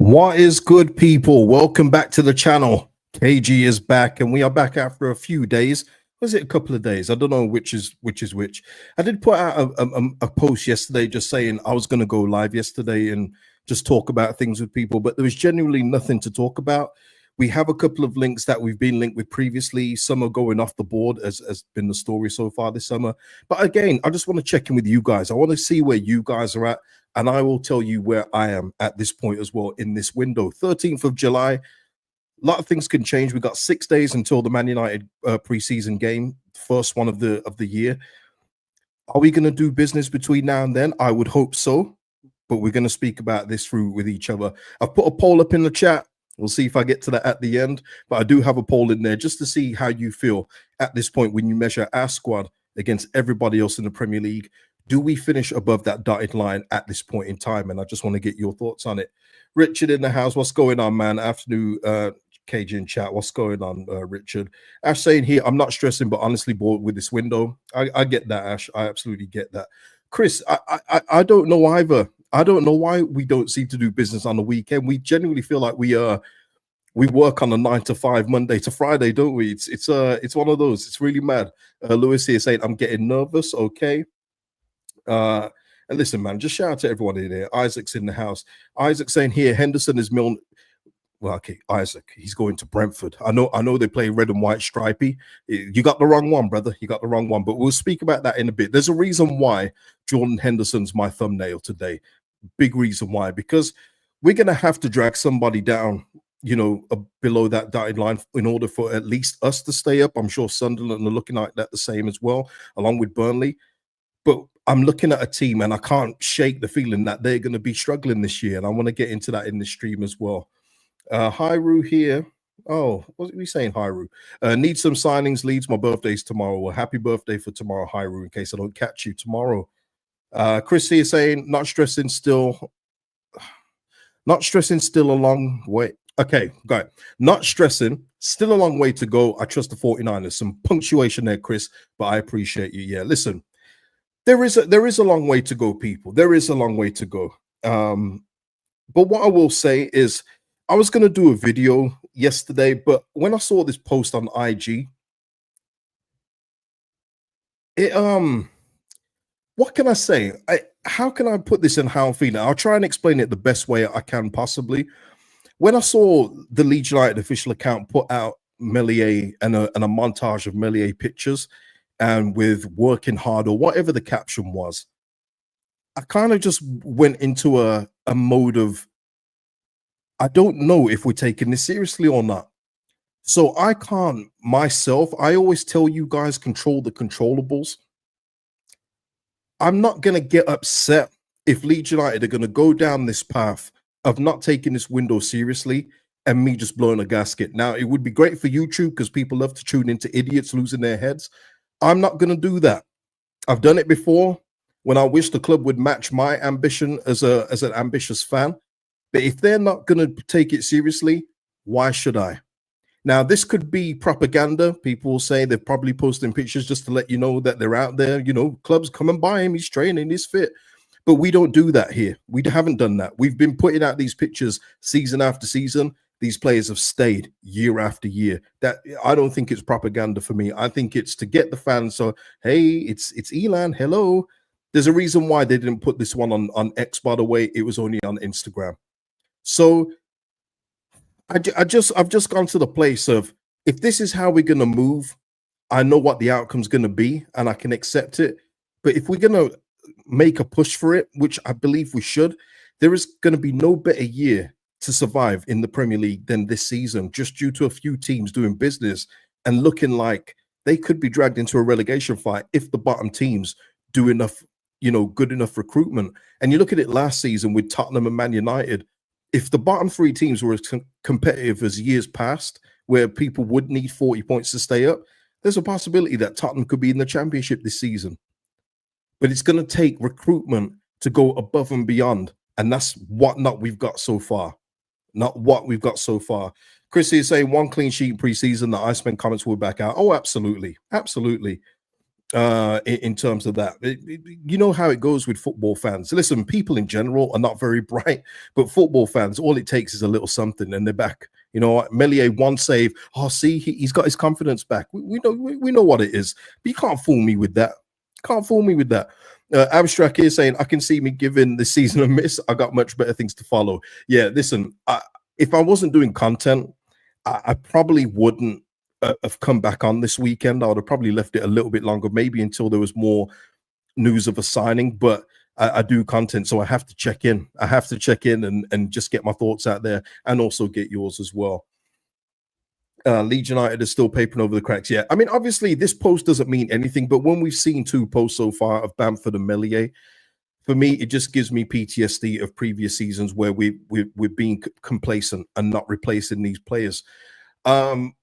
What is good, people? Welcome back to the channel. KG is back, and we are back after a few days. Was it a couple of days? I don't know which is which. I did put out a post yesterday just saying I was going to go live yesterday and just talk about things with people, but there was genuinely nothing to talk about. We have a couple of links that we've been linked with previously. Some are going off the board, as been the story so far this summer. But again, I just want to check in with you guys. I want to see where you guys are at, and I will tell you where I am at this point as well in this window. 13th of July. A lot of things can change. We got 6 days until the Man United preseason game, first one of the year. Are we going to do business between now and then? I would hope so, but we're going to speak about this through with each other. I've put a poll up in the chat. We'll see if I get to that at the end, but I do have a poll in there just to see how you feel at this point when you measure our squad against everybody else in the Premier League. Do we finish above that dotted line at this point in time? And I just want to get your thoughts on it. Richard in the house, what's going on, man? Afternoon, KG in chat, what's going on, Richard? Ash saying here, I'm not stressing, but honestly bored with this window. I get that, Ash. I absolutely get that. Chris, I don't know either. I don't know why we don't seem to do business on the weekend. We genuinely feel like we work on a 9 to 5, Monday to Friday, don't we? It's one of those. It's really mad. Lewis here saying I'm getting nervous. Okay. And listen, man, just shout out to everyone in here. Isaac's in the house. Isaac saying here, Henderson is Milne. Well, okay, Isaac, he's going to Brentford. I know they play red and white stripy. You got the wrong one, brother. You got the wrong one. But we'll speak about that in a bit. There's a reason why Jordan Henderson's my thumbnail today. Big reason why, because we're going to have to drag somebody down, you know, below that dotted line in order for at least us to stay up. I'm sure Sunderland are looking like that the same as well, along with Burnley. But I'm looking at a team and I can't shake the feeling that they're going to be struggling this year. And I want to get into that in the stream as well. Hyru here. Oh, what are we saying, Hyru? Need some signings, Leeds. My birthday's tomorrow. Well, happy birthday for tomorrow, Hyru, in case I don't catch you tomorrow. Chris here saying, not stressing still a long way. Okay, got it. Not stressing, still a long way to go. I trust the 49ers. Some punctuation there, Chris, but I appreciate you. Yeah, listen, there is a long way to go, people. There is a long way to go. But what I will say is I was going to do a video yesterday, but when I saw this post on IG, what can I say? How can I put this in how I'm feeling? I'll try and explain it the best way I can possibly. When I saw the Leeds United official account put out Meslier and a montage of Meslier pictures and with working hard or whatever the caption was, I kind of just went into a mode of, I don't know if we're taking this seriously or not. So I can't myself, I always tell you guys, control the controllables. I'm not going to get upset if Leeds United are going to go down this path of not taking this window seriously and me just blowing a gasket. Now, it would be great for YouTube because people love to tune into idiots losing their heads. I'm not going to do that. I've done it before when I wish the club would match my ambition as an ambitious fan. But if they're not going to take it seriously, why should I? Now, this could be propaganda. People will say they're probably posting pictures just to let you know that they're out there. You know, clubs come and buy him. He's training, he's fit. But we don't do that here. We haven't done that. We've been putting out these pictures season after season. These players have stayed year after year. That I don't think it's propaganda for me. I think it's to get the fans. So, hey, it's Elan. Hello. There's a reason why they didn't put this one on X, by the way. It was only on Instagram. So I've just gone to the place of, if this is how we're going to move, I know what the outcome's going to be and I can accept it. But if we're going to make a push for it, which I believe we should, there is going to be no better year to survive in the Premier League than this season, just due to a few teams doing business and looking like they could be dragged into a relegation fight if the bottom teams do enough, you know, good enough recruitment. And you look at it last season with Tottenham and Man United. If the bottom three teams were as competitive as years past, where people would need 40 points to stay up, there's a possibility that Tottenham could be in the Championship this season. But it's going to take recruitment to go above and beyond. And that's what we've got so far. Not what we've got so far. Chrissy is saying 1 clean sheet preseason. The Iceman comments will back out. Oh, absolutely. Absolutely. in terms of that. You know how it goes with football fans. Listen, people in general are not very bright, but football fans, all it takes is a little something and they're back. You know, Melier, one save. Oh, see, he's got his confidence back. We know what it is, but you can't fool me with that. Can't fool me with that. Abstract here saying, I can see me giving this season a miss. I got much better things to follow. Yeah, listen, if I wasn't doing content, I probably wouldn't have come back on this weekend. I would have probably left it a little bit longer, maybe until there was more news of a signing. But I do content, so I have to check in. I have to check in and just get my thoughts out there and also get yours as well. Leeds United is still papering over the cracks. Yeah, I mean, obviously, this post doesn't mean anything, but when we've seen 2 posts so far of Bamford and Melier, for me, it just gives me PTSD of previous seasons where we've been complacent and not replacing these players. And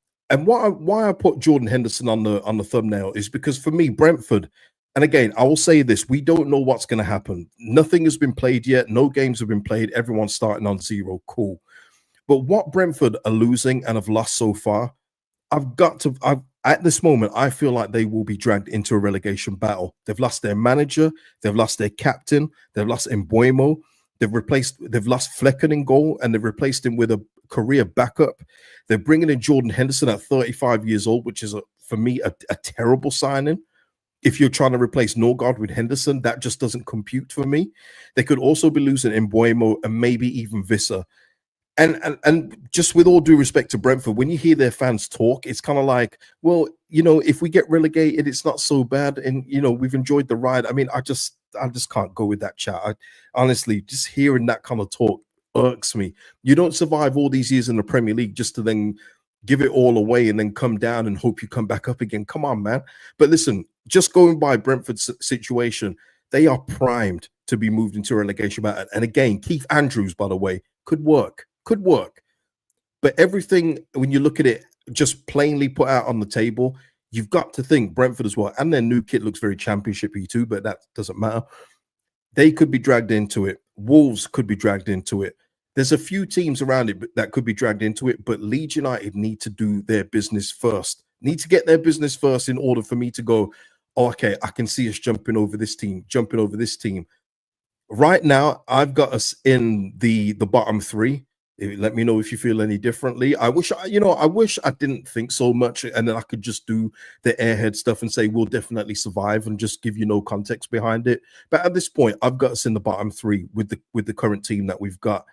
why I put Jordan Henderson on the thumbnail is because for me, Brentford, and again, I will say this: we don't know what's going to happen. Nothing has been played yet. No games have been played. Everyone's starting on 0. Cool. But what Brentford are losing and have lost so far, at this moment, I feel like they will be dragged into a relegation battle. They've lost their manager, they've lost their captain, they've lost Mbuemo, they've lost Flecken in goal, and they've replaced him with a career backup. They're bringing in Jordan Henderson at 35 years old, which is for me a terrible signing. If you're trying to replace Norgard with Henderson, that just doesn't compute for me. They could also be losing Mbuemo and maybe even Visser. And just with all due respect to Brentford, when you hear their fans talk, it's kind of like, well, you know, if we get relegated, it's not so bad, and you know, we've enjoyed the ride. I mean, I just can't go with that chat. Honestly, just hearing that kind of talk irks me. You don't survive all these years in the Premier League just to then give it all away and then come down and hope you come back up again. Come on, man. But listen, just going by Brentford's situation, they are primed to be moved into a relegation battle. And again, Keith Andrews, by the way, could work. But everything, when you look at it just plainly put out on the table, you've got to think Brentford as well. And their new kit looks very championship-y too, but that doesn't matter. They could be dragged into it. Wolves could be dragged into it. There's a few teams around it that could be dragged into it, but Leeds United need to do their business first. Need to get their business first in order for me to go, oh, okay, I can see us jumping over this team. Right now, I've got us in the bottom 3. Let me know if you feel any differently. I wish I didn't think so much, and then I could just do the airhead stuff and say we'll definitely survive and just give you no context behind it. But at this point, I've got us in the bottom 3 with the current team that we've got,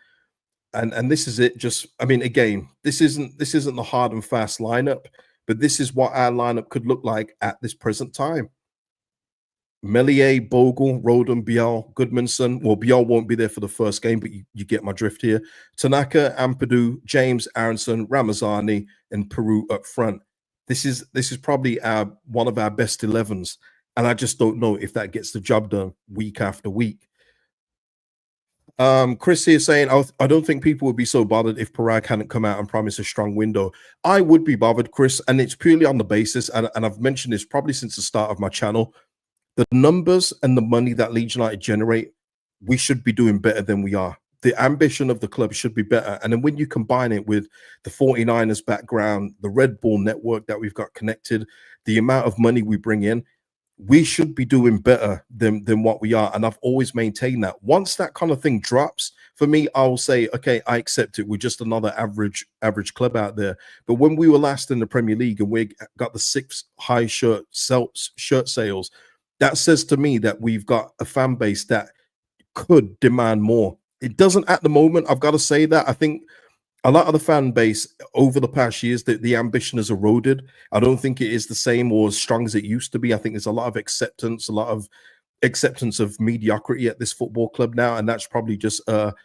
and this is it. Just, I mean, again, this isn't the hard and fast lineup, but this is what our lineup could look like at this present time. Melier, Bogle, Rodon, Bial, Goodmanson. Well, Bial won't be there for the first game, but you get my drift here. Tanaka, Ampadu, James, Aronson, Ramazani, and Peru up front. This is probably one of our best 11s, and I just don't know if that gets the job done week after week. Chris here saying, I don't think people would be so bothered if Parag hadn't come out and promised a strong window. I would be bothered, Chris, and it's purely on the basis, and I've mentioned this probably since the start of my channel, the numbers and the money that Leeds United generate, we should be doing better than we are. The ambition of the club should be better. And then when you combine it with the 49ers background, the Red Bull network that we've got connected, the amount of money we bring in, we should be doing better than what we are. And I've always maintained that. Once that kind of thing drops, for me, I'll say, okay, I accept it. We're just another average club out there. But when we were last in the Premier League and we got the 6th high shirt sales, that says to me that we've got a fan base that could demand more. It doesn't at the moment. I've got to say that. I think a lot of the fan base over the past years, the ambition has eroded. I don't think it is the same or as strong as it used to be. I think there's a lot of acceptance of mediocrity at this football club now. And that's probably just, the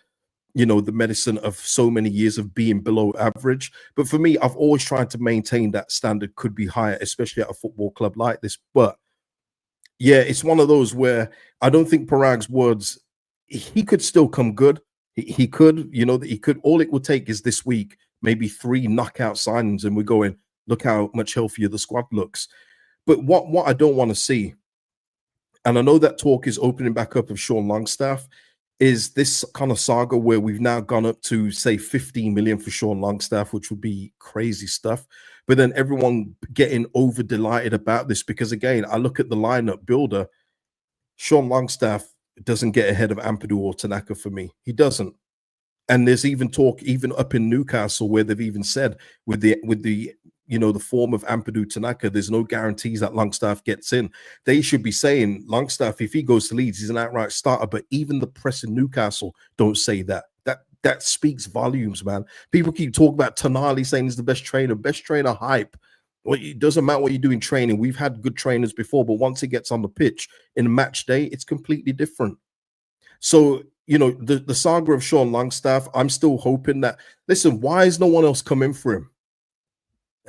medicine of so many years of being below average. But for me, I've always tried to maintain that standard could be higher, especially at a football club like this. But yeah, it's one of those where I don't think Parag's words, he could still come good. He could, all it would take is this week, maybe 3 knockout signings, and we're going, look how much healthier the squad looks. But what I don't want to see, and I know that talk is opening back up of Sean Longstaff, is this kind of saga where we've now gone up to, say, 15 million for Sean Longstaff, which would be crazy stuff. But then everyone getting over delighted about this because, again, I look at the lineup builder. Sean Longstaff doesn't get ahead of Ampadu or Tanaka for me. He doesn't. And there's even talk, even up in Newcastle, where they've even said with the the form of Ampadu Tanaka, there's no guarantees that Longstaff gets in. They should be saying Longstaff, if he goes to Leeds, he's an outright starter. But even the press in Newcastle don't say that. That speaks volumes, man. People keep talking about Tonali saying he's the best trainer hype. Well, it doesn't matter what you do in training. We've had good trainers before, but once it gets on the pitch in a match day, it's completely different. So, the saga of Sean Longstaff, I'm still hoping that, listen, why is no one else coming for him?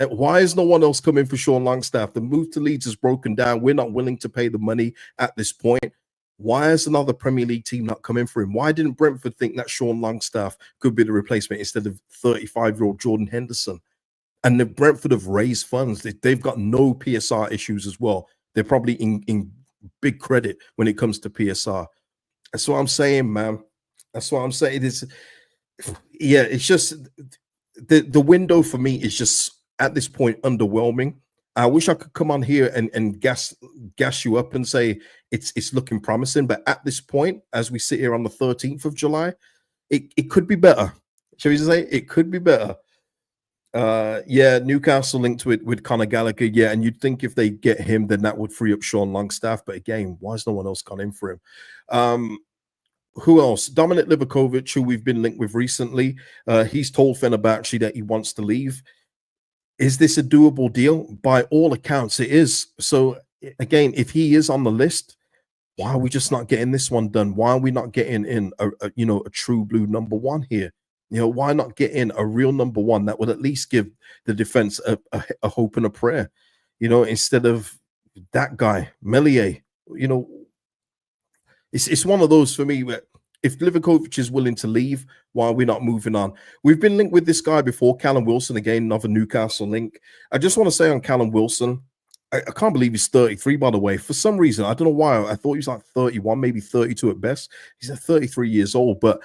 Why is no one else coming for Sean Longstaff? The move to Leeds is broken down. We're not willing to pay the money at this point. Why is another Premier League team not coming for him? Why didn't Brentford think that Sean Longstaff could be the replacement instead of 35-year-old Jordan Henderson? And the Brentford have raised funds. They've got no PSR issues as well. They're probably in big credit when it comes to PSR. That's what I'm saying, man. That's what I'm saying. It's just the window for me is just at this point underwhelming. I wish I could come on here and gas you up and say it's looking promising, but at this point, as we sit here on the 13th of July, it could be better. Shall we say it could be better? Newcastle linked with Conor Gallagher. Yeah, and you'd think if they get him, then that would free up Sean Longstaff. But again, why has no one else gone in for him? Who else? Dominik Livaković, who we've been linked with recently. He's told Fenerbahce that he wants to leave. Is this a doable deal? By all accounts, it is. So again, if he is on the list, why are we just not getting this one done? Why are we not getting in a true blue number one here? Why not get in a real number one that would at least give the defense a hope and a prayer? Instead of that guy, Melier. It's one of those for me where if Livaković is willing to leave, why are we not moving on? We've been linked with this guy before, Callum Wilson, again, another Newcastle link. I just want to say on Callum Wilson, I can't believe he's 33, by the way. For some reason, I don't know why. I thought he was like 31, maybe 32 at best. He's at 33 years old. But,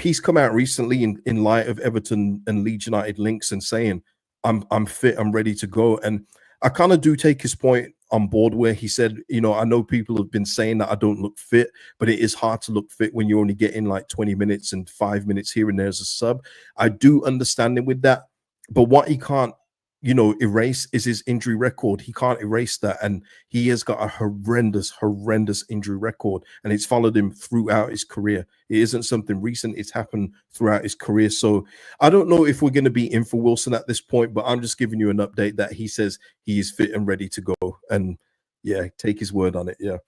he's come out recently in light of Everton and Leeds United links and saying, I'm fit, I'm ready to go. And I kind of do take his point on board where he said, I know people have been saying that I don't look fit, but it is hard to look fit when you're only getting like 20 minutes and 5 minutes here and there as a sub. I do understand him with that, but what he can't, erase is his injury record. He can't erase that, and he has got a horrendous injury record, and it's followed him throughout his career. It isn't something recent. It's happened throughout his career. So I don't know if we're going to be in for Wilson at this point, but I'm just giving you an update that he says he is fit and ready to go. And yeah, take his word on it. Yeah.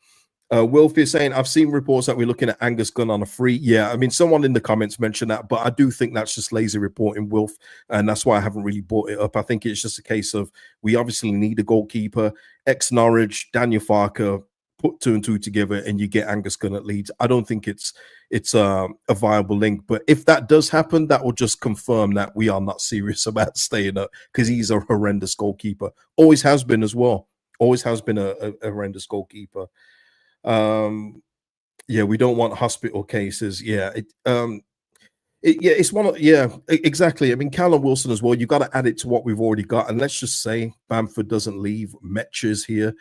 Wilf is saying, I've seen reports that we're looking at Angus Gunn on a free. Yeah, I mean, someone in the comments mentioned that, but I do think that's just lazy reporting, Wilf, and that's why I haven't really brought it up. I think it's just a case of we obviously need a goalkeeper, ex-Norwich, Daniel Farker, put 2 and 2 together, and you get Angus Gunn at Leeds. I don't think it's a viable link, but if that does happen, that will just confirm that we are not serious about staying up because he's a horrendous goalkeeper. Always has been as well. Always has been a horrendous goalkeeper. We don't want hospital cases. It's one of exactly. I mean, Callum Wilson as well. You got to add it to what we've already got, and let's just say Bamford doesn't leave. Metcher's here.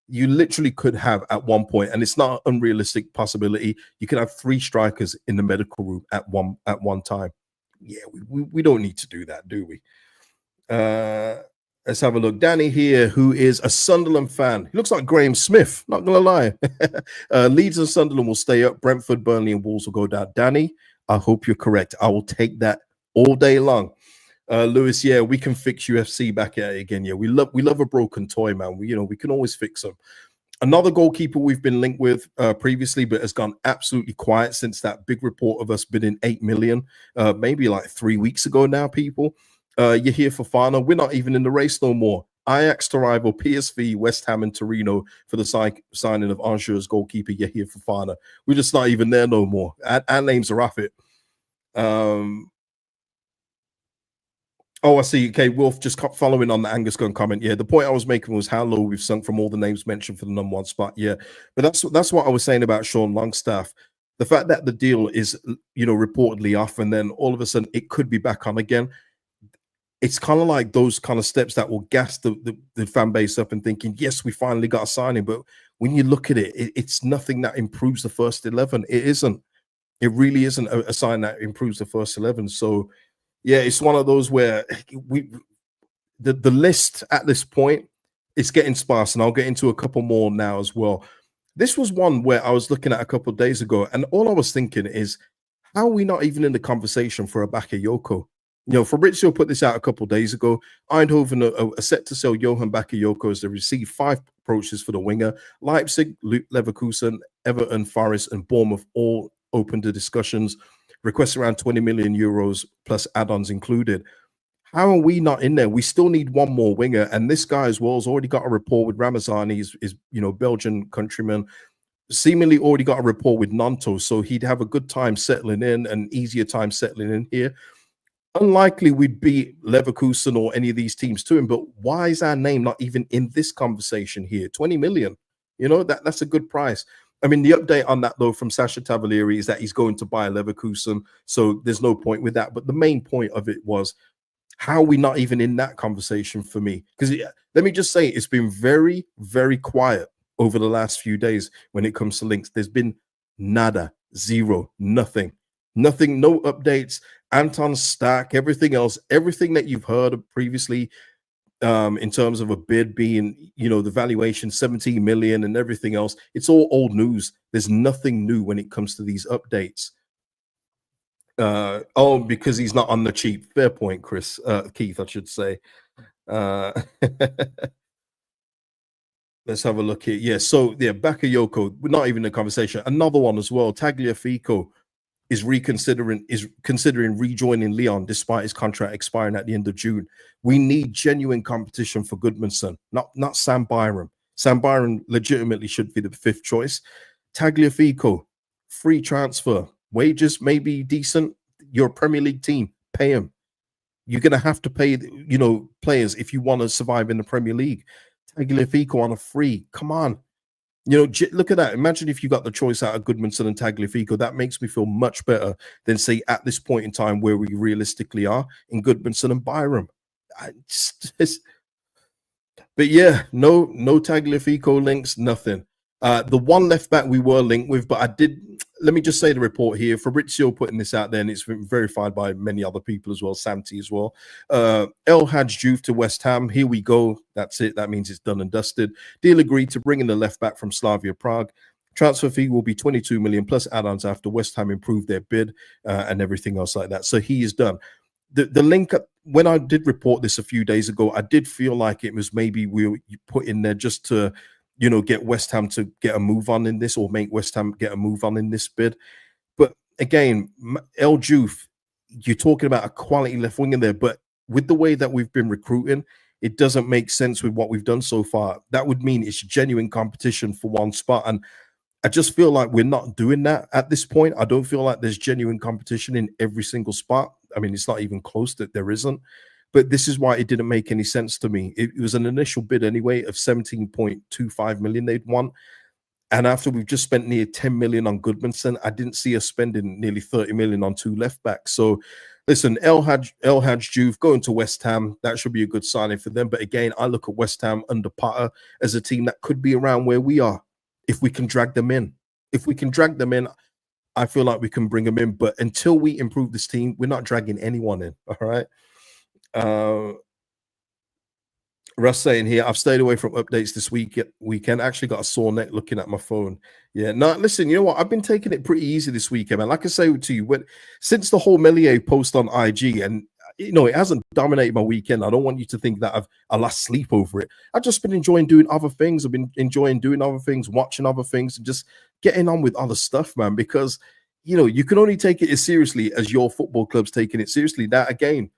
You literally could have at one point, and it's not an unrealistic possibility. You can have 3 strikers in the medical room at one time. Yeah, we don't need to do that, do we? Let's have a look. Danny here, who is a Sunderland fan. He looks like Graham Smith, not going to lie. Leeds and Sunderland will stay up. Brentford, Burnley, and Wolves will go down. Danny, I hope you're correct. I will take that all day long. Lewis, yeah, we can fix UFC back at it again. Yeah, we love a broken toy, man. We can always fix them. Another goalkeeper we've been linked with previously, but has gone absolutely quiet since that big report of us bidding 8 million, maybe like 3 weeks ago now, people. Yahia Fofana, we're not even in the race no more. Ajax to rival PSV, West Ham, and Torino for the signing of Angers goalkeeper Yahia Fofana. We're just not even there no more. Our names are off it. I see. Okay, Wolf, just following on the Angus Gunn comment. Yeah, the point I was making was how low we've sunk from all the names mentioned for the number 1 spot. Yeah, but that's what I was saying about Sean Longstaff. The fact that the deal is, reportedly off, and then all of a sudden it could be back on again. it's kind of like those kind of steps that will gas the fan base up and thinking, yes, we finally got a signing. But when you look at it, it's nothing that improves the first 11. It isn't. It really isn't a sign that improves the first 11. So, yeah, it's one of those where the list at this point is getting sparse, and I'll get into a couple more now as well. This was one where I was looking at a couple of days ago, and all I was thinking is, how are we not even in the conversation for a Bakayoko? You know, Fabrizio put this out a couple of days ago. Eindhoven are set to sell Johan Bakayoko as they receive 5 approaches for the winger. Leipzig, Leverkusen, Everton, Forest, and Bournemouth all open to discussions. Requests around 20 million euros plus add-ons included. How are we not in there? We still need one more winger, and this guy as well has already got a rapport with Ramazani, is Belgian countryman, seemingly already got a rapport with Nanto, so he'd have a good time settling in, an easier time settling in here. Unlikely we'd beat Leverkusen or any of these teams to him, but why is our name not even in this conversation here? 20 million, that's a good price. I mean, the update on that, though, from Sasha Tavolieri is that he's going to buy Leverkusen, so there's no point with that. But the main point of it was, how are we not even in that conversation for me? Because let me just say, it's been very, very quiet over the last few days when it comes to links. There's been nada, zero, nothing, no updates. Anton Stack, everything else, everything that you've heard of previously, in terms of a bid being, the valuation 17 million and everything else, it's all old news. There's nothing new when it comes to these updates. Because he's not on the cheap. Fair point, Chris. Keith, I should say. Let's have a look here. Yeah, so Bakayoko, we're not even in a conversation. Another one as well. Tagliafico is considering rejoining Lyon despite his contract expiring at the end of June. We need genuine competition for Goodmanson, not Sam Byram. Sam Byram legitimately should be the 5th choice. Tagliafico, free transfer. Wages may be decent. You're a Premier League team. Pay him. You're going to have to pay, players if you want to survive in the Premier League. Tagliafico on a free. Come on. Look at that. Imagine if you got the choice out of Goodmanson and Tagliafico. That makes me feel much better than, say, at this point in time where we realistically are in Goodmanson and Byram. But yeah, no Tagliafico links, nothing. The one left back we were linked with, but let me just say the report here. Fabrizio putting this out there, and it's been verified by many other people as well, Santi as well. El Hadj Diouf to West Ham. Here we go. That's it. That means it's done and dusted. Deal agreed to bring in the left back from Slavia Prague. Transfer fee will be 22 million plus add-ons after West Ham improved their bid and everything else like that. So he is done. The link, when I did report this a few days ago, I did feel like it was maybe we put in there just to get West Ham to get a move on in this, or make West Ham get a move on in this bid. But again, El Diouf, you're talking about a quality left winger there, but with the way that we've been recruiting, it doesn't make sense with what we've done so far. That would mean it's genuine competition for one spot. And I just feel like we're not doing that at this point. I don't feel like there's genuine competition in every single spot. I mean, it's not even close that there isn't. But this is why it didn't make any sense to me. It was an initial bid anyway of 17.25 million they'd want. And after we've just spent near 10 million on Goodmanson, I didn't see us spending nearly 30 million on 2 left backs. So listen, El Hadj Diouf going to West Ham, that should be a good signing for them. But again, I look at West Ham under Potter as a team that could be around where we are if we can drag them in. If we can drag them in, I feel like we can bring them in. But until we improve this team, we're not dragging anyone in. All right. Russ saying here, I've stayed away from updates this weekend. Actually got a sore neck looking at my phone. Yeah, no, listen, you know what? I've been taking it pretty easy this weekend, man. Like I say to you, since the whole Melier post on IG, and it hasn't dominated my weekend. I don't want you to think that I lost sleep over it. I've just been enjoying doing other things. I've been enjoying doing other things, watching other things, and just getting on with other stuff, man. Because you can only take it as seriously as your football club's taking it seriously. That again,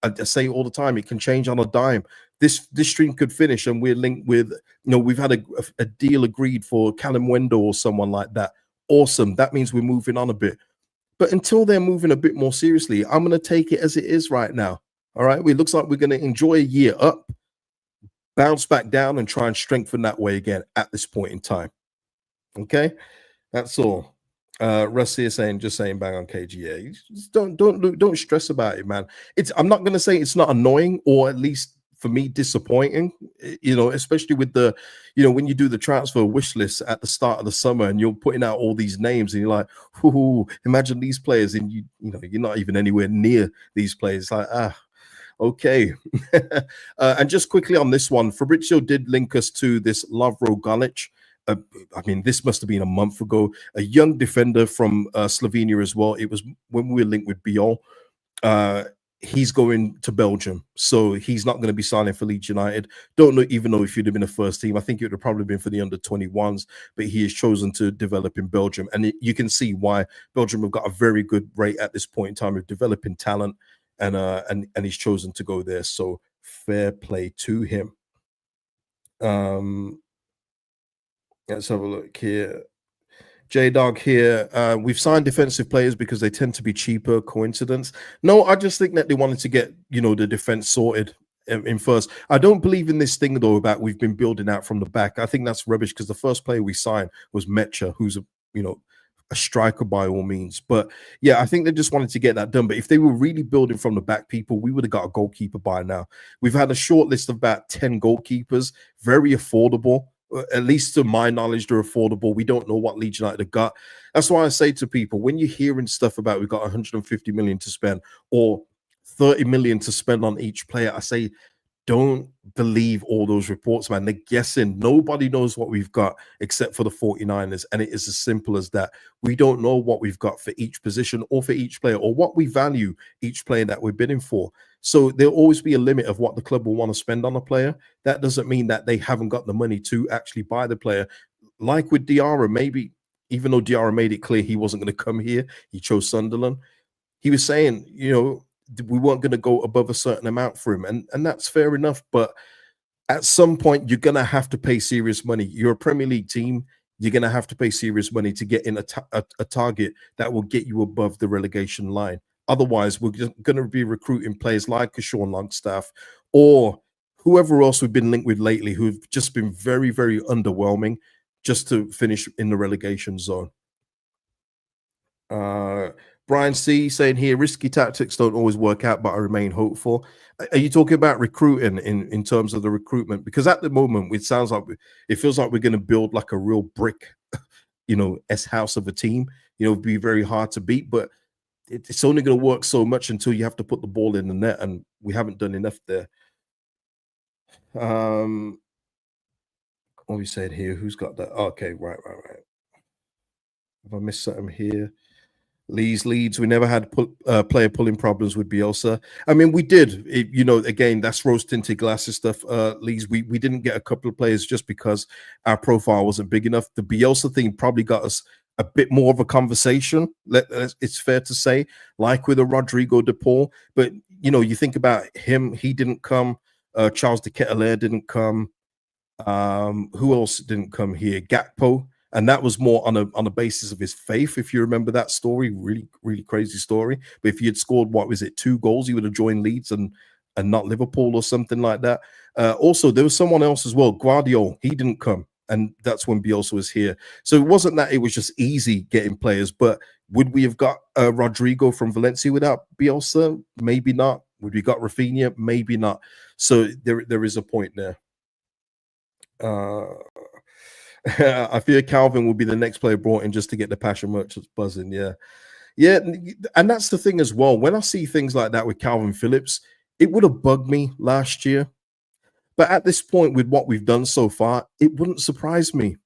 I say all the time, it can change on a dime. This stream could finish and we're linked with, we've had a deal agreed for Kalimuendo or someone like that. Awesome. That means we're moving on a bit. But until they're moving a bit more seriously, I'm going to take it as it is right now. All right. It looks like we're going to enjoy a year up, bounce back down, and try and strengthen that way again at this point in time. Okay. That's all. Russ here saying, just saying, bang on KG. Yeah, you just don't stress about it, man. I'm not gonna say it's not annoying, or at least for me disappointing. Especially with the, when you do the transfer wish list at the start of the summer and you're putting out all these names and you're like, ooh, imagine these players, and you're not even anywhere near these players. It's like, okay. And just quickly on this one, Fabrizio did link us to this Lovro Galic. I mean, this must have been a month ago. A young defender from Slovenia as well. It was when we were linked with Biol. He's going to Belgium, so he's not going to be signing for Leeds United. Don't even know if he'd have been a first team. I think it would have probably been for the under-21s, but he has chosen to develop in Belgium. And you can see why Belgium have got a very good rate at this point in time of developing talent, and he's chosen to go there. So fair play to him. Let's have a look here. J-Dog here. We've signed defensive players because they tend to be cheaper. Coincidence? No, I just think that they wanted to get, the defense sorted in first. I don't believe in this thing, though, about we've been building out from the back. I think that's rubbish because the first player we signed was Mecha, who's a striker by all means. But yeah, I think they just wanted to get that done. But if they were really building from the back, people, we would have got a goalkeeper by now. We've had a short list of about 10 goalkeepers, very affordable. At least to my knowledge, they're affordable. We don't know what Leeds United have got. That's why I say to people, when you're hearing stuff about we've got 150 million to spend or 30 million to spend on each player, I say, don't believe all those reports, man. They're guessing. Nobody knows what we've got except for the 49ers. And it is as simple as that. We don't know what we've got for each position or for each player or what we value each player that we're bidding for. So there'll always be a limit of what the club will want to spend on a player. That doesn't mean that they haven't got the money to actually buy the player. Like with Diarra, maybe, even though Diarra made it clear he wasn't going to come here, he chose Sunderland. He was saying, we weren't going to go above a certain amount for him. And that's fair enough. But at some point, you're going to have to pay serious money. You're a Premier League team. You're going to have to pay serious money to get in a target that will get you above the relegation line. Otherwise, we're going to be recruiting players like Sean Longstaff or whoever else we've been linked with lately who've just been very, very underwhelming just to finish in the relegation zone. Brian C saying here, risky tactics don't always work out, but I remain hopeful. Are you talking about recruiting in terms of the recruitment? Because at the moment, it sounds like it feels like we're going to build like a real brick, house of a team. It'd be very hard to beat, but it's only going to work so much until you have to put the ball in the net, and we haven't done enough there. What we said here? Who's got that? Okay, right. Have I missed something here? Leeds. We never had player pulling problems with Bielsa. I mean, we did. Again, that's rose-tinted glasses stuff. Leeds, we didn't get a couple of players just because our profile wasn't big enough. The Bielsa thing probably got us a bit more of a conversation. It's fair to say, like with a Rodrigo de Paul. But you think about him, he didn't come. Charles de Ketelaere didn't come. Who else didn't come here? Gakpo. And that was more on a basis of his faith. If you remember that story, really, really crazy story. But if he had scored, 2 goals, he would have joined Leeds and not Liverpool or something like that. Also, there was someone else as well, Guardiola. He didn't come. And that's when Bielsa was here. So it wasn't that it was just easy getting players. But would we have got Rodrigo from Valencia without Bielsa? Maybe not. Would we got Rafinha? Maybe not. So there is a point there. I fear Calvin will be the next player brought in just to get the passion merchants buzzing. Yeah. And that's the thing as well. When I see things like that with Calvin Phillips, it would have bugged me last year. But at this point, with what we've done so far, it wouldn't surprise me.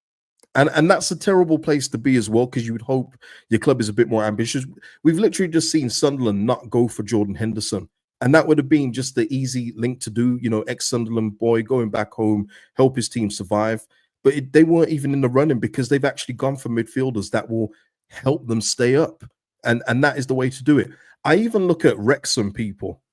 And that's a terrible place to be as well, because you would hope your club is a bit more ambitious. We've literally just seen Sunderland not go for Jordan Henderson. And that would have been just the easy link to do, ex-Sunderland boy going back home, help his team survive. But they weren't even in the running because they've actually gone for midfielders that will help them stay up. And that is the way to do it. I even look at Wrexham, people.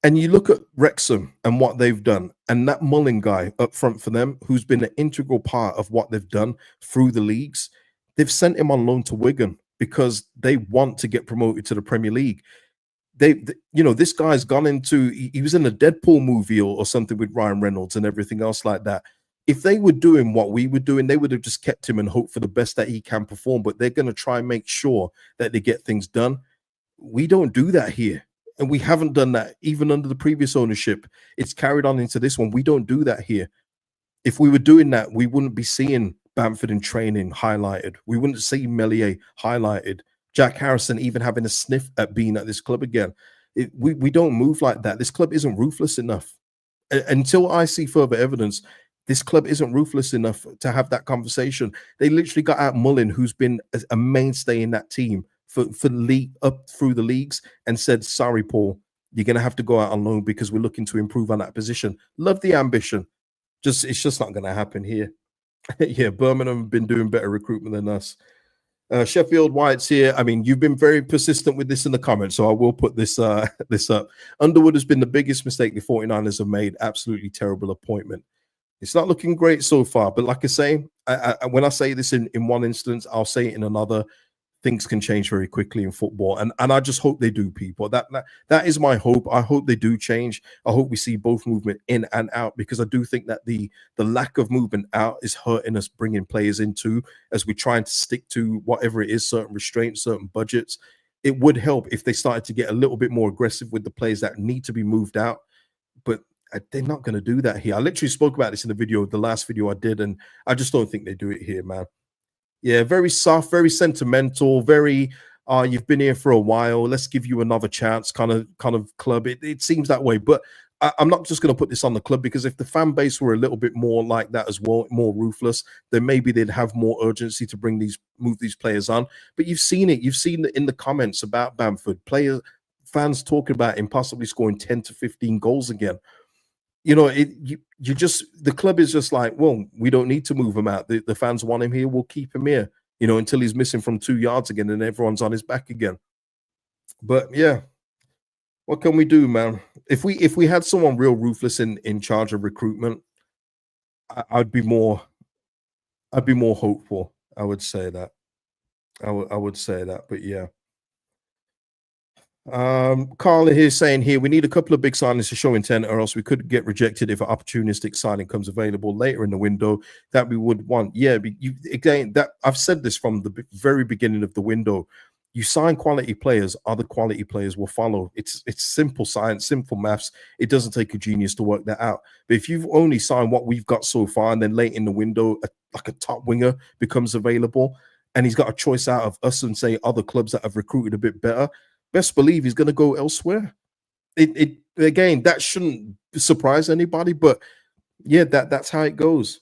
And you look at Wrexham and what they've done, and that Mullen guy up front for them, who's been an integral part of what they've done through the leagues, they've sent him on loan to Wigan because they want to get promoted to the Premier League. This guy's gone into, he was in a Deadpool movie or something with Ryan Reynolds and everything else like that. if they were doing what we were doing, they would have just kept him and hoped for the best that he can perform. But they're going to try and make sure that they get things done. We don't do that here. And we haven't done that even under the previous ownership. It's carried on into this one. We don't do that here. If we were doing that, we wouldn't be seeing Bamford in training highlighted. We wouldn't see Meslier highlighted. Jack Harrison even having a sniff at being at this club again. We don't move like that. This club isn't ruthless enough. Until I see further evidence, this club isn't ruthless enough to have that conversation. They literally got out Mullin, who's been a mainstay in that team for up through the leagues, and said, sorry, Paul, you're going to have to go out on loan because we're looking to improve on that position. Love the ambition. It's just not going to happen here. Yeah, Birmingham have been doing better recruitment than us. Sheffield White's here. I mean, you've been very persistent with this in the comments, so I will put this this up. Underwood has been the biggest mistake the 49ers have made. Absolutely terrible appointment. It's not looking great so far, but like I say, when I say this in one instance, I'll say it in another. Things can change very quickly in football, and I just hope they do, people. That is my hope. I hope they do change. I hope we see both movement in and out, because I do think that the lack of movement out is hurting us bringing players into, as we're trying to stick to whatever it is, certain restraints, certain budgets. It would help if they started to get a little bit more aggressive with the players that need to be moved out, but they're not going to do that here. I literally spoke about this in the last video I did, and I just don't think they do it here, man. Yeah, very soft, very sentimental, very you've been here for a while, let's give you another chance kind of club. It seems that way, but I'm not just going to put this on the club, because if the fan base were a little bit more like that as well, more ruthless, then maybe they'd have more urgency to move these players on. But you've seen it in the comments about Bamford, fans talking about him possibly scoring 10 to 15 goals again. You know, the club is just like, well, we don't need to move him out. The fans want him here. We'll keep him here, you know, until he's missing from 2 yards again and everyone's on his back again. But yeah, what can we do, man? If we had someone real ruthless in charge of recruitment, I'd be more hopeful. I would say that. I would say that. But yeah. Carl here saying here, we need a couple of big signings to show intent, or else we could get rejected if an opportunistic signing comes available later in the window that we would want. Yeah, that I've said this from the very beginning of the window. You sign quality players, other quality players will follow. It's simple science, simple maths. It doesn't take a genius to work that out. But if you've only signed what we've got so far, and then late in the window, like a top winger becomes available, and he's got a choice out of us and say other clubs that have recruited a bit better, best believe he's going to go elsewhere. Again, that shouldn't surprise anybody, but yeah, that's how it goes.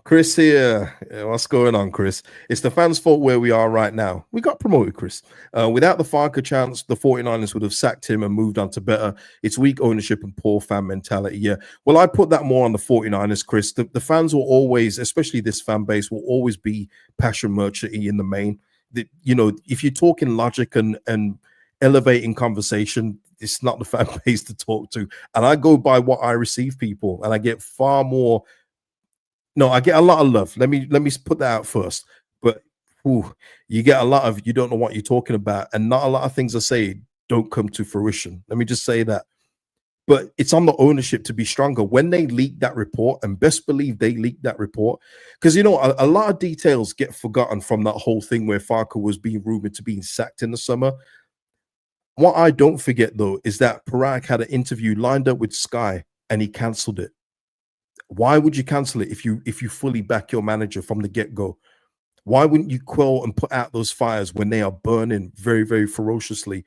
Chris here. What's going on, Chris? It's the fans' fault where we are right now. We got promoted, Chris. Without the Farker chance, the 49ers would have sacked him and moved on to better. It's weak ownership and poor fan mentality. Yeah. Well, I put that more on the 49ers, Chris. The fans will always, especially this fan base, will always be passion merchanty in the main. You know, if you're talking logic and elevating conversation, it's not the fan base to talk to. And I go by what I receive, people, and I get far more. No, I get a lot of love. Let me put that out first. But you get a lot of, you don't know what you're talking about, and not a lot of things I say don't come to fruition. Let me just say that. But it's on the ownership to be stronger. When they leak that report, and best believe they leaked that report, because you know a lot of details get forgotten from that whole thing where Farker was being rumored to being sacked in the summer. What I don't forget though is that Parag had an interview lined up with Sky and he cancelled it. Why would you cancel it if you fully back your manager from the get-go? Why wouldn't you quell and put out those fires when they are burning very, very ferociously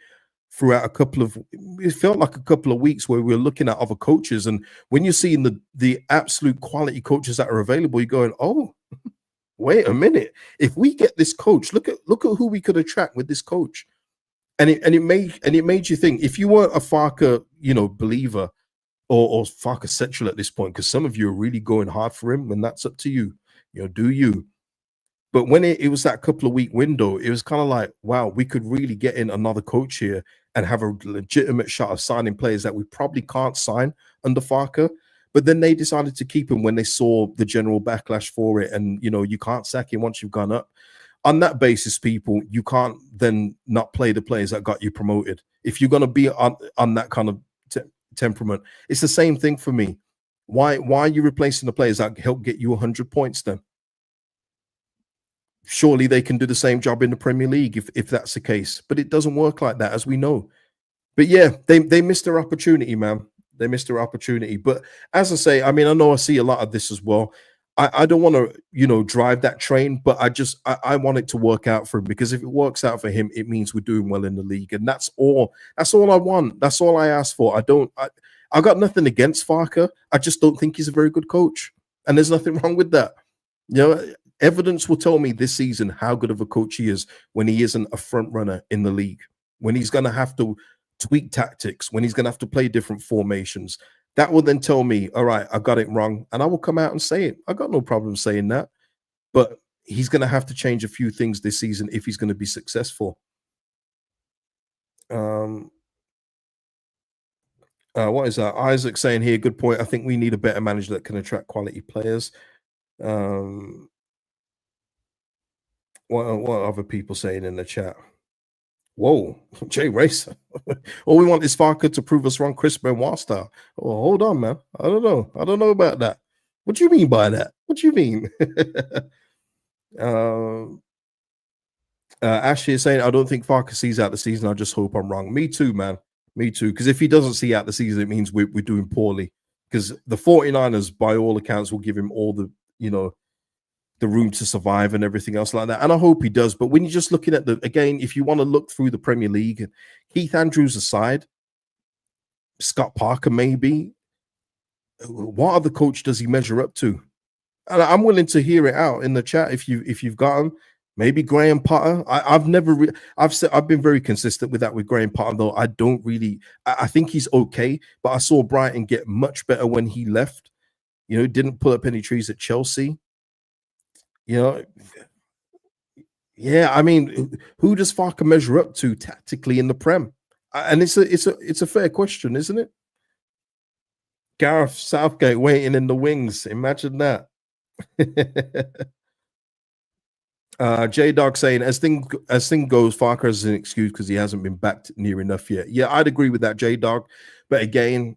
throughout it felt like a couple of weeks where we were looking at other coaches, and when you're seeing the absolute quality coaches that are available, you're going, oh, wait a minute. If we get this coach, look at who we could attract with this coach. And it made you think, if you weren't a Farker, believer, or Farker central at this point, because some of you are really going hard for him, and that's up to you. Do you? But when it was that couple of week window, it was kind of like, wow, we could really get in another coach here and have a legitimate shot of signing players that we probably can't sign under Farker. But then they decided to keep him when they saw the general backlash for it, and you can't sack him once you've gone up. on that basis, people, you can't then not play the players that got you promoted. If you're going to be on that kind of temperament, it's the same thing for me. Why are you replacing the players that help get you 100 points then? Surely they can do the same job in the Premier League if that's the case. But it doesn't work like that, as we know. But yeah, they missed their opportunity, man. They missed their opportunity. But as I say, I mean, I know I see a lot of this as well. I don't want to, you know, drive that train, but I want it to work out for him, because if it works out for him, it means we're doing well in the league. And that's all I want. That's all I ask for. I got nothing against Farke. I just don't think he's a very good coach. And there's nothing wrong with that. You know, evidence will tell me this season how good of a coach he is when he isn't a front runner in the league, when he's going to have to tweak tactics, when he's going to have to play different formations. That will then tell me, all right, I got it wrong. And I will come out and say it. I got no problem saying that. But he's going to have to change a few things this season if he's going to be successful. What is that? Isaac saying here, good point. I think we need a better manager that can attract quality players. What are other people saying in the chat? Whoa, Jay Racer. All we want is Farke to prove us wrong, Chris Benoit style. Oh, hold on, man. I don't know. I don't know about that. What do you mean by that? What do you mean? Ashley is saying, I don't think Farke sees out the season. I just hope I'm wrong. Me too, man. Me too. Because if he doesn't see out the season, it means we're doing poorly. Because the 49ers, by all accounts, will give him all the, you know, the room to survive and everything else like that. And I hope he does. But when you're just looking at again, if you want to look through the Premier League, Keith Andrews aside, Scott Parker maybe, what other coach does he measure up to? And I'm willing to hear it out in the chat if you've got him. Maybe Graham Potter. I've been very consistent with that with Graham Potter, though. I don't really. I think he's okay, but I saw Brighton get much better when he left. You know, didn't pull up any trees at Chelsea. You know, yeah. I mean, who does Farke measure up to tactically in the Prem? And it's a fair question, isn't it? Gareth Southgate waiting in the wings. Imagine that. J-Dog saying, as thing goes, Farke has an excuse because he hasn't been backed near enough yet. Yeah, I'd agree with that, J-Dog. But again,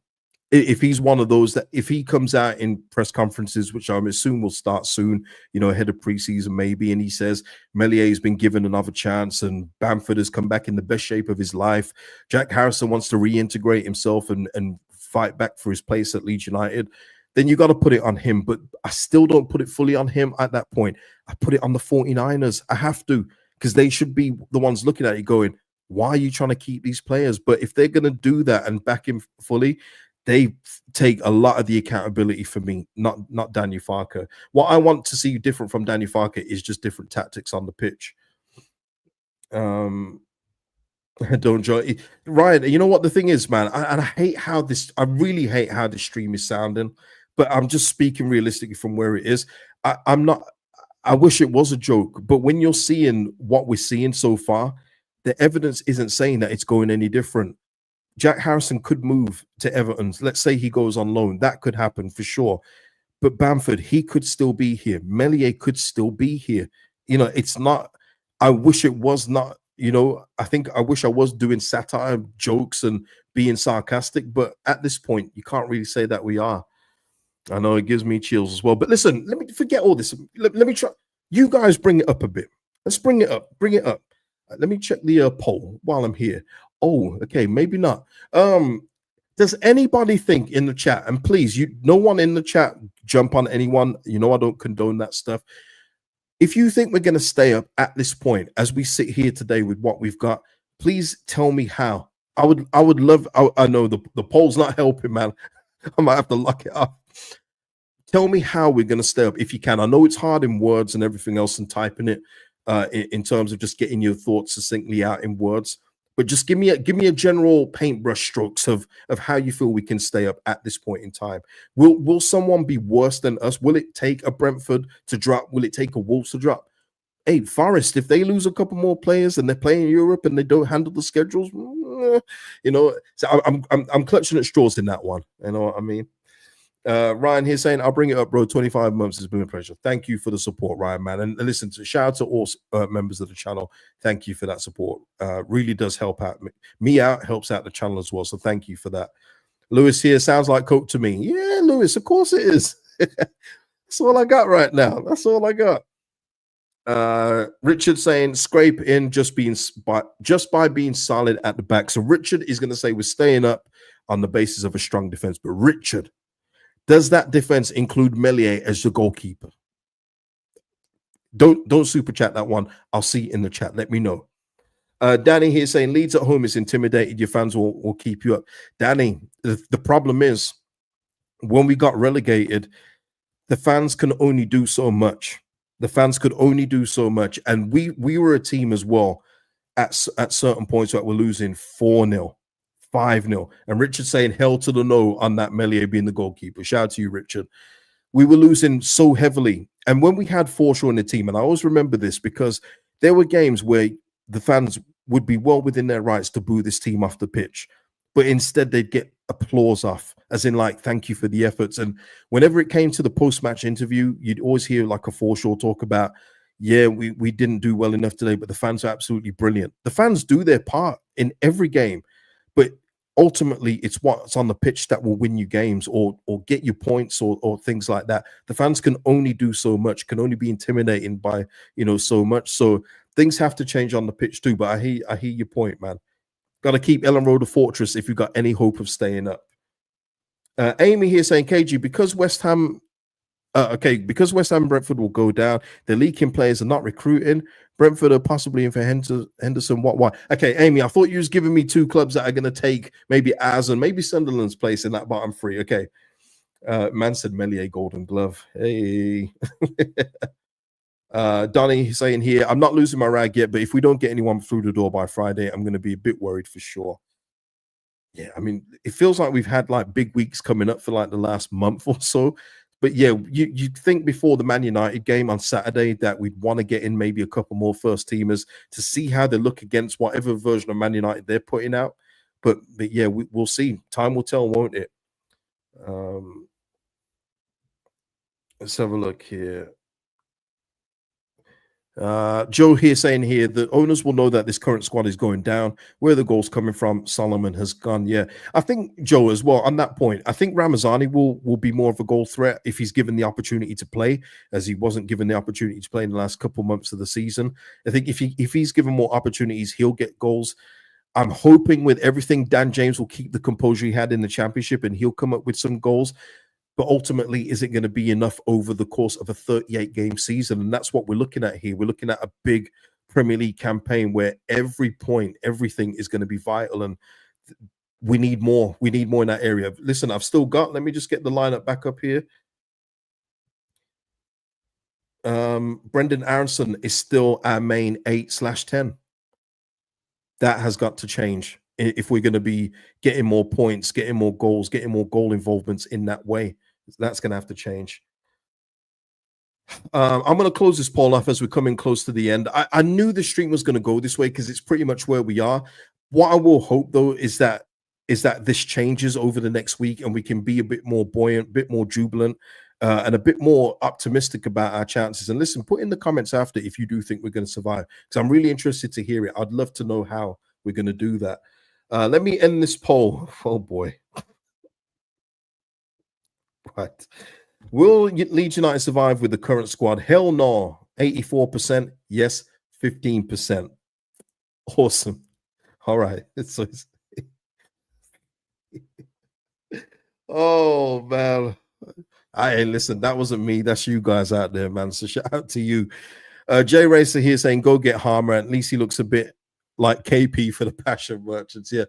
if he's one of those that if he comes out in press conferences, which I'm assuming will start soon, you know, ahead of preseason maybe, and he says Mellier's been given another chance and Bamford has come back in the best shape of his life. Jack Harrison wants to reintegrate himself and fight back for his place at Leeds United, then you got to put it on him. But I still don't put it fully on him at that point. I put it on the 49ers. I have to, because they should be the ones looking at it going, why are you trying to keep these players? But if they're going to do that and back him fully, they take a lot of the accountability for me, not Daniel Farke. What I want to see different from Daniel Farke is just different tactics on the pitch. Don't join, Ryan. You know what the thing is, man, I hate how this. I really hate how this stream is sounding. But I'm just speaking realistically from where it is. I'm not. I wish it was a joke, but when you're seeing what we're seeing so far, the evidence isn't saying that it's going any different. Jack Harrison could move to Everton. Let's say he goes on loan. That could happen for sure. But Bamford, he could still be here. Meslier could still be here. You know, it's not. I wish it was not. You know, I wish I was doing satire, jokes, and being sarcastic. But at this point, you can't really say that we are. I know it gives me chills as well. But listen, let me forget all this. Let me try. You guys bring it up a bit. Let's bring it up. Bring it up. Let me check the poll while I'm here. Oh, okay, maybe not. Does anybody think in the chat, and please, no one in the chat jump on anyone. You know, I don't condone that stuff. If you think we're going to stay up at this point as we sit here today with what we've got, please tell me how. I would love. I know the poll's not helping, man. I might have to lock it up. Tell me how we're going to stay up if you can. I know it's hard in words and everything else and typing it in terms of just getting your thoughts succinctly out in words. But just give me a general paintbrush strokes of how you feel we can stay up at this point in time. Will someone be worse than us? Will it take a Brentford to drop? Will it take a Wolves to drop? Hey, Forest, if they lose a couple more players and they're playing Europe and they don't handle the schedules, you know, so I'm clutching at straws in that one. You know what I mean? Ryan here saying, I'll bring it up, bro. 25 months has been a pleasure. Thank you for the support, Ryan, man. And listen, shout out to all members of the channel. Thank you for that support. Really does help out me out, helps out the channel as well. So thank you for that. Lewis here, sounds like Coke to me. Yeah, Lewis, of course it is. That's all I got right now. That's all I got. Richard saying scrape in just by being solid at the back. So Richard is going to say we're staying up on the basis of a strong defense. But Richard, does that defense include Meslier as the goalkeeper? Don't super chat that one. I'll see it in the chat. Let me know. Danny here saying Leeds at home is intimidated. Your fans will keep you up. Danny, the problem is when we got relegated, the fans can only do so much. The fans could only do so much. And we were a team as well at certain points that we're losing 4-0, 5-0. And Richard saying hell to the no on that Meslier being the goalkeeper. Shout out to you, Richard. We were losing so heavily. And when we had Forshaw in the team, and I always remember this because there were games where the fans would be well within their rights to boo this team off the pitch. But instead they'd get applause off, as in like, thank you for the efforts. And whenever it came to the post-match interview, you'd always hear like a Forshaw talk about, yeah, we didn't do well enough today, but the fans are absolutely brilliant. The fans do their part in every game, but ultimately it's what's on the pitch that will win you games or get you points or things like that. The fans can only do so much, can only be intimidating by, so much. So things have to change on the pitch too. But I hear your point, man. Got to keep Ellen Road a fortress if you've got any hope of staying up. Amy here saying, KG, because West Ham and Brentford will go down, the leaking players are not recruiting. Brentford are possibly in for Henderson. Why? Okay, Amy, I thought you was giving me two clubs that are going to take maybe Az and maybe Sunderland's place in that bottom three. Okay. Man said Meslier Golden Glove. Hey. Donnie saying here, I'm not losing my rag yet, but if we don't get anyone through the door by Friday, I'm going to be a bit worried for sure. Yeah, I mean, it feels like we've had like big weeks coming up for like the last month or so. But yeah, you'd think before the Man United game on Saturday that we'd want to get in maybe a couple more first teamers to see how they look against whatever version of Man United they're putting out. But yeah, we'll see. Time will tell, won't it? Let's have a look here. Joe here saying here the owners will know that this current squad is going down. Where the goals coming from? Solomon has gone. Yeah, I think Joe as well on that point. I think Ramazani will be more of a goal threat if he's given the opportunity to play, as he wasn't given the opportunity to play in the last couple months of the season. I think if he's given more opportunities, he'll get goals. I'm hoping with everything, Dan James will keep the composure he had in the championship and he'll come up with some goals. But ultimately, is it going to be enough over the course of a 38-game season? And that's what we're looking at here. We're looking at a big Premier League campaign where every point, everything is going to be vital. And we need more. We need more in that area. Listen, I've still got, let me just get the lineup back up here. Brendan Aronson is still our main 8/10. That has got to change if we're going to be getting more points, getting more goals, getting more goal involvements in that way. That's going to have to change. I'm going to close this poll off as we're coming close to the end. I knew the stream was going to go this way because it's pretty much where we are. What I will hope, though, is that this changes over the next week and we can be a bit more buoyant, a bit more jubilant, and a bit more optimistic about our chances. And listen, put in the comments after if you do think we're going to survive, because I'm really interested to hear it. I'd love to know how we're going to do that. Let me end this poll. Oh, boy. Right. Will Leeds United survive with the current squad? Hell no. 84%. Yes. 15%. Awesome. All right. Oh, man. Listen, that wasn't me. That's you guys out there, man. So shout out to you. Jay Racer here saying, go get Harmer. At least he looks a bit like KP for the Passion Merchants. Yeah.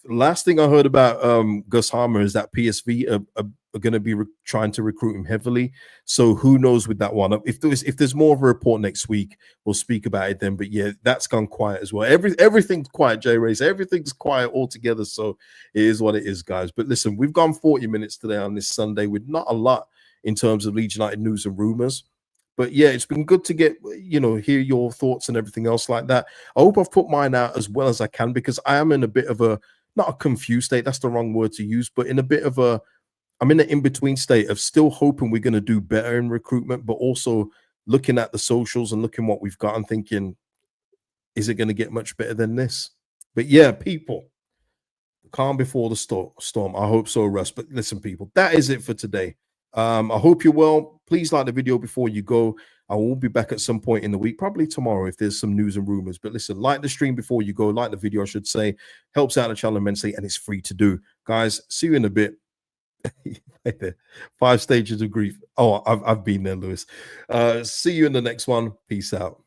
Last thing I heard about Gus Harmer is that PSV are going to be trying to recruit him heavily. So who knows with that one? If there's more of a report next week, we'll speak about it then. But yeah, that's gone quiet as well. Everything's quiet, Jay Racer. Everything's quiet altogether. So it is what it is, guys. But listen, we've gone 40 minutes today on this Sunday with not a lot in terms of Leeds United news and rumors. But yeah, it's been good to get, hear your thoughts and everything else like that. I hope I've put mine out as well as I can, because I am in a bit of not a confused state. That's the wrong word to use, but in a bit of I'm in an in-between state of still hoping we're going to do better in recruitment, but also looking at the socials and looking what we've got and thinking, is it going to get much better than this? But yeah, people, calm before the storm. I hope so, Russ. But listen, people, that is it for today. I hope you're well. Please like the video before you go. I will be back at some point in the week, probably tomorrow if there's some news and rumors. But listen, like the stream before you go, like the video, I should say. Helps out the channel immensely, and it's free to do. Guys, see you in a bit. 5 stages of grief. Oh, I've been there, Lewis. See you in the next one. Peace out.